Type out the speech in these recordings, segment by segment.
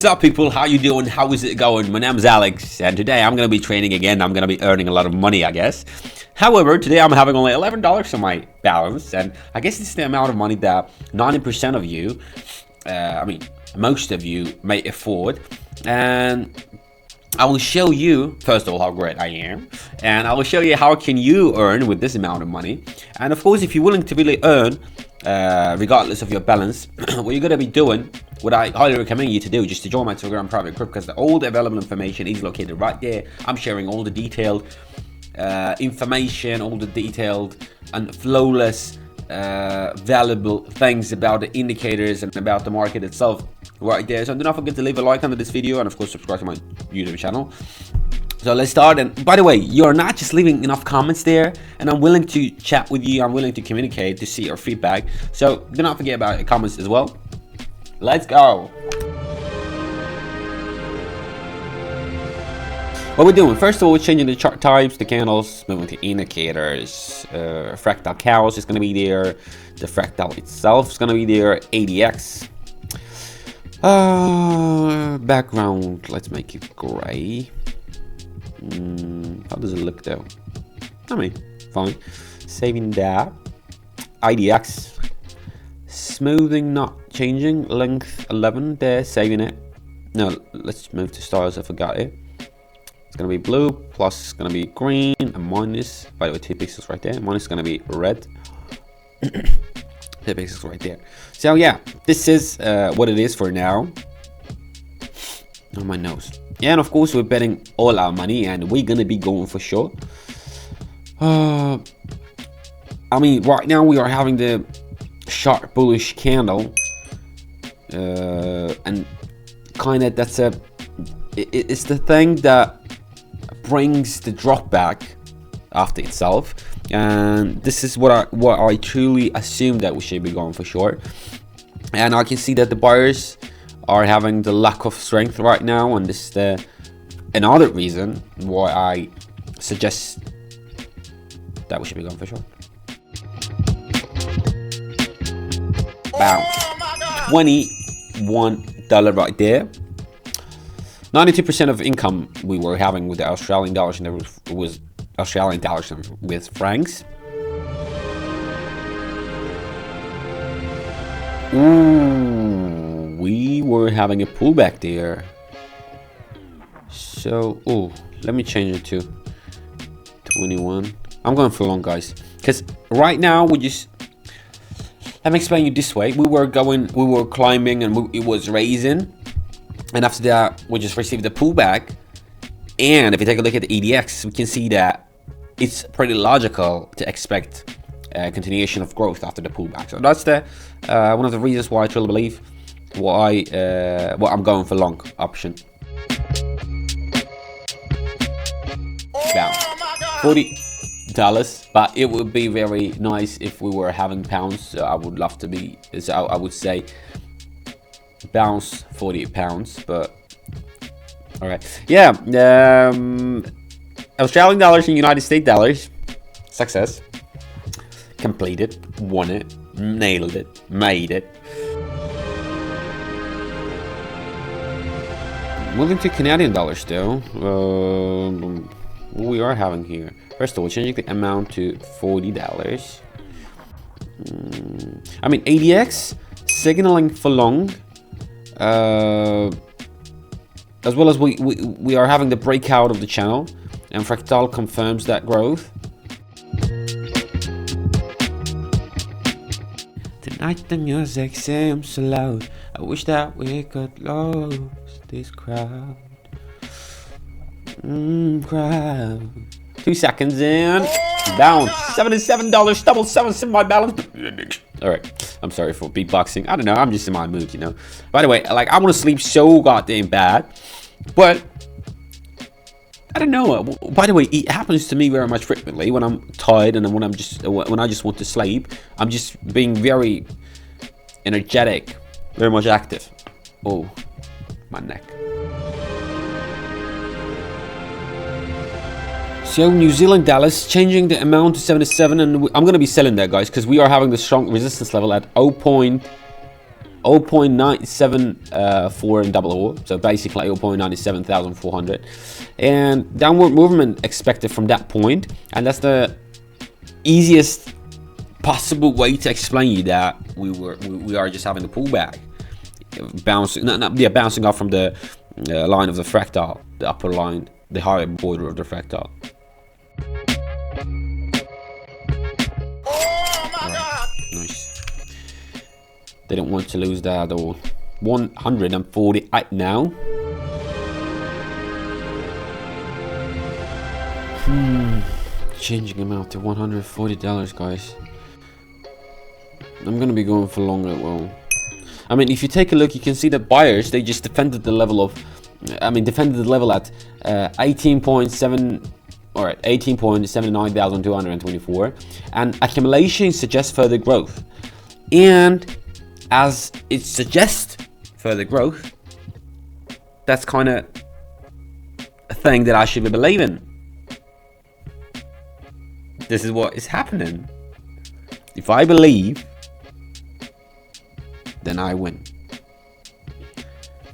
What's up, people? How you doing? How is it going? My name is Alex, and today I'm going to be trading again. I'm going to be earning a lot of money, I guess. However, today I'm having only $11 on my balance, and I guess this is the amount of money that 90% of you, most of you may afford. And I will show you, first of all, how great I am, and I will show you how can you earn with this amount of money. And of course, if you're willing to really earn, regardless of your balance, what you're going to be doing, what I highly recommend you to do, just to join my Telegram private group, because all the available information is located right there. I'm sharing all the detailed information, all the detailed and flawless valuable things about the indicators and about the market itself right there. So do not forget to leave a like under this video, and of course subscribe to my YouTube channel. So let's start. And by the way, you're not just leaving enough comments there, and I'm willing to chat with you, I'm willing to communicate, to see your feedback. So do not forget about your comments as well. Let's go. What we're doing, first of all, we're changing the chart types, the candles, moving to indicators. Fractal cows is going to be there. The fractal itself is going to be there. ADX. Background, let's make it gray. How does it look though? I mean, fine. Saving that. IDX. Smoothing, not changing. Length 11 there, saving it. No, let's move to stars, I forgot it. It's gonna be blue, plus it's gonna be green, and minus, by the way, 2 pixels right there. Minus is gonna be red. 2 pixels right there. So yeah, this is what it is for now. On my nose. Yeah, and of course we're betting all our money, and we're gonna be going for sure. I mean, right now we are having the sharp bullish candle, and kind of that's it's the thing that brings the drop back after itself, and this is what I truly assume that we should be going for short. And I can see that the buyers are having the lack of strength right now, and this is another reason why I suggest that we should be going for short. Bounce. $21 right there. 92% of income we were having with the Australian dollars, and there was Australian dollars with francs. Ooh, we were having a pullback there. So, let me change it to 21. I'm going for long, guys, because right now we just. Let me explain you this way. We were climbing, and it was raising. And after that, we just received the pullback. And if you take a look at the EDX, we can see that it's pretty logical to expect a continuation of growth after the pullback. So that's the one of the reasons why I truly believe why I'm going for long option. Bounce. $40, but it would be very nice if we were having pounds. So I would love to be. So I would say bounce 40 pounds, but all right. Yeah, Australian dollars and United States dollars. Success. Completed. Won it. Nailed it. Made it. Moving to Canadian dollars though. What we are having here. First of all, changing the amount to $40. I mean, ADX signaling for long. As well as we are having the breakout of the channel, and Fractal confirms that growth. Tonight the music seems so loud. I wish that we could lose this crowd. Crowd. 2 seconds in. Bounce. $77. Double sevens in my balance. Alright. I'm sorry for beatboxing. I don't know. I'm just in my mood, you know. By the way, like, I want to sleep so goddamn bad. But I don't know. By the way, it happens to me very much frequently when I'm tired, and when I just want to sleep. I'm just being very energetic, very much active. Oh, my neck. So New Zealand dollars changing the amount to 77, and I'm going to be selling that, guys, because we are having the strong resistance level at 0.8 0.974 in double O, so basically 0.97400, and downward movement expected from that point, and that's the easiest possible way to explain you that we are just having a pullback, bouncing off from the line of the fractal, the upper line, the higher border of the fractal. Nice. They don't want to lose that at all. 148 now. Changing amount to $140, guys. I'm gonna be going for longer. Well, I mean, if you take a look, you can see that buyers, they just defended the level of, defended the level at 18.7. All right, 18.79,224, and accumulation suggests further growth, and as it suggests further growth, that's kind of a thing that I should be believing. This is what is happening. If I believe, then I win.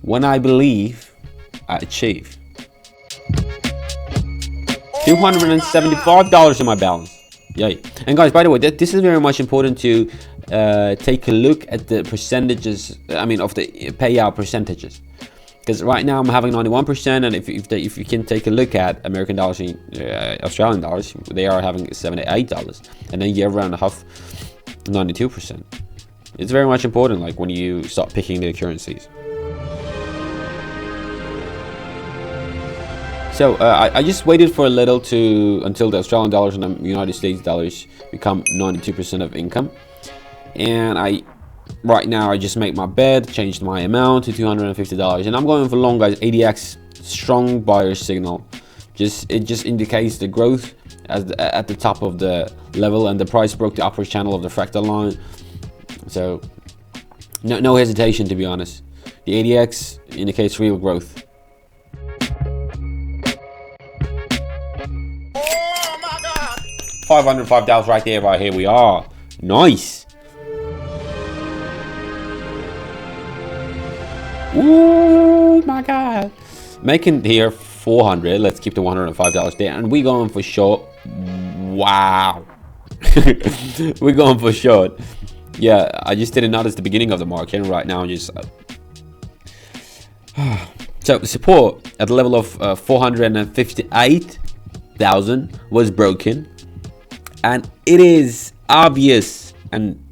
When I believe, I achieve. $275 in my balance. Yay. And guys, by the way, this is very much important to take a look at the percentages, of the payout percentages, because right now I'm having 91%, and if you can take a look at American dollars and Australian dollars, they are having $78, and then year round half 92%. It's very much important, like when you start picking the currencies. So I just waited for a little until the Australian dollars and the United States dollars become 92% of income, and right now I just made my bet, changed my amount to $250, and I'm going for long, guys. ADX strong buyer signal. It just indicates the growth at the top of the level, and the price broke the upper channel of the fractal line. So no hesitation, to be honest. The ADX indicates real growth. $505 right there, right here we are. Nice. Ooh my god. Making here 400. Let's keep the $105 there, and we're going for short. Wow. We're going for short. Yeah, I just didn't notice the beginning of the market, and right now I'm just so support at the level of 458,000 was broken. And it is obvious and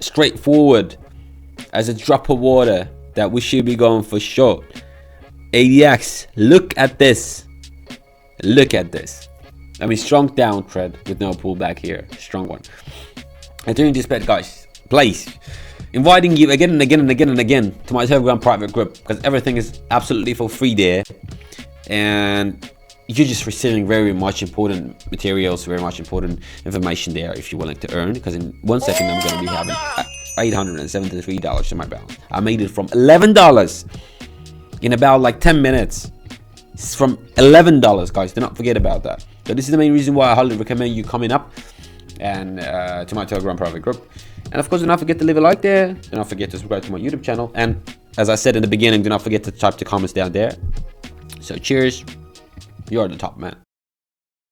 straightforward as a drop of water that we should be going for short. ADX, look at this. Look at this. Strong down trend with no pullback here. Strong one. And during this bet, guys, please, inviting you again and again and again and again to my Telegram private group, because everything is absolutely for free there. And you're just receiving very much important materials, very much important information there if you're willing to earn, because in 1 second I'm going to be having $873 in my balance. I made it from $11 in about like 10 minutes. It's from $11, guys. Do not forget about that. So this is the main reason why I highly recommend you coming up and to my Telegram private group. And of course, do not forget to leave a like there. Do not forget to subscribe to my YouTube channel. And as I said in the beginning, do not forget to type the comments down there. So cheers. You're the top man.